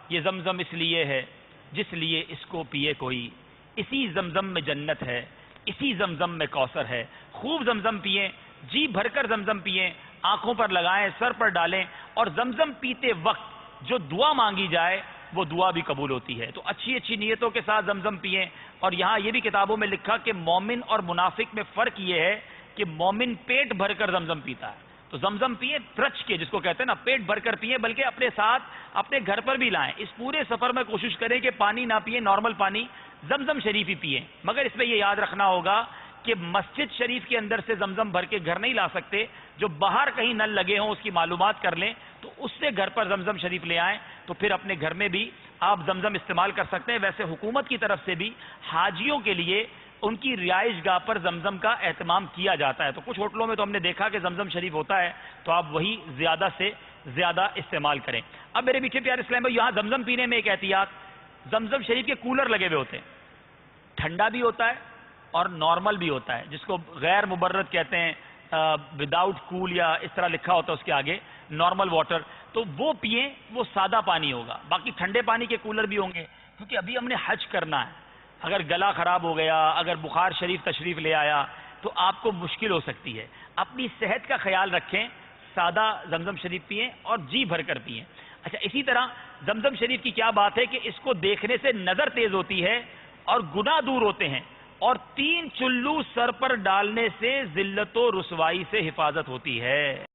یہ زمزم اس لیے ہے جس لیے اس کو پیے کوئی، اسی زمزم میں جنت ہے، اسی زمزم میں کوثر ہے۔ خوب زمزم پئیں، جی بھر کر زمزم پئیں، آنکھوں پر لگائیں، سر پر ڈالیں، اور زمزم پیتے وقت جو دعا مانگی جائے وہ دعا بھی قبول ہوتی ہے۔ تو اچھی اچھی نیتوں کے ساتھ زمزم پئیں۔ اور یہاں یہ بھی کتابوں میں لکھا کہ مومن اور منافق میں فرق یہ ہے کہ مومن پیٹ بھر کر زمزم پیتا ہے۔ تو زمزم پئیں ترچ کے، جس کو کہتے ہیں نا، پیٹ بھر کر پئیں، بلکہ اپنے ساتھ اپنے گھر پر بھی لائیں۔ اس پورے سفر میں کوشش کریں کہ پانی نہ پئیں، نارمل پانی، زمزم شریف ہی پئیں۔ مگر اس میں یہ یاد رکھنا ہوگا کہ مسجد شریف کے اندر سے زمزم بھر کے گھر نہیں لا سکتے، جو باہر کہیں نل لگے ہوں اس کی معلومات کر لیں، تو اس سے گھر پر زمزم شریف لے آئیں، تو پھر اپنے گھر میں بھی آپ زمزم استعمال کر سکتے ہیں۔ ویسے حکومت کی طرف سے بھی حاجیوں کے لیے ان کی رہائش گاہ پر زمزم کا اہتمام کیا جاتا ہے۔ تو کچھ ہوٹلوں میں تو ہم نے دیکھا کہ زمزم شریف ہوتا ہے، تو آپ وہی زیادہ سے زیادہ استعمال کریں۔ اب میرے میٹھے پیارے اسلام بھائی، یہاں زمزم پینے میں ایک احتیاط، زمزم شریف کے کولر لگے ہوئے ہوتے ہیں، ٹھنڈا بھی ہوتا ہے اور نارمل بھی ہوتا ہے، جس کو غیر مبرد کہتے ہیں، وداؤٹ کول یا اس طرح لکھا ہوتا ہے اس کے آگے، نارمل واٹر۔ تو وہ پئیں، وہ سادہ پانی ہوگا۔ باقی ٹھنڈے پانی کے کولر بھی ہوں گے، کیونکہ ابھی ہم نے حج کرنا ہے۔ اگر گلا خراب ہو گیا، اگر بخار شریف تشریف لے آیا، تو آپ کو مشکل ہو سکتی ہے۔ اپنی صحت کا خیال رکھیں، سادہ زمزم شریف پئیں اور جی بھر کر پئیں۔ اچھا، اسی طرح زمزم شریف کی کیا بات ہے کہ اس کو دیکھنے سے نظر تیز ہوتی ہے اور گناہ دور ہوتے ہیں، اور 3 چلو سر پر ڈالنے سے ذلت و رسوائی سے حفاظت ہوتی ہے۔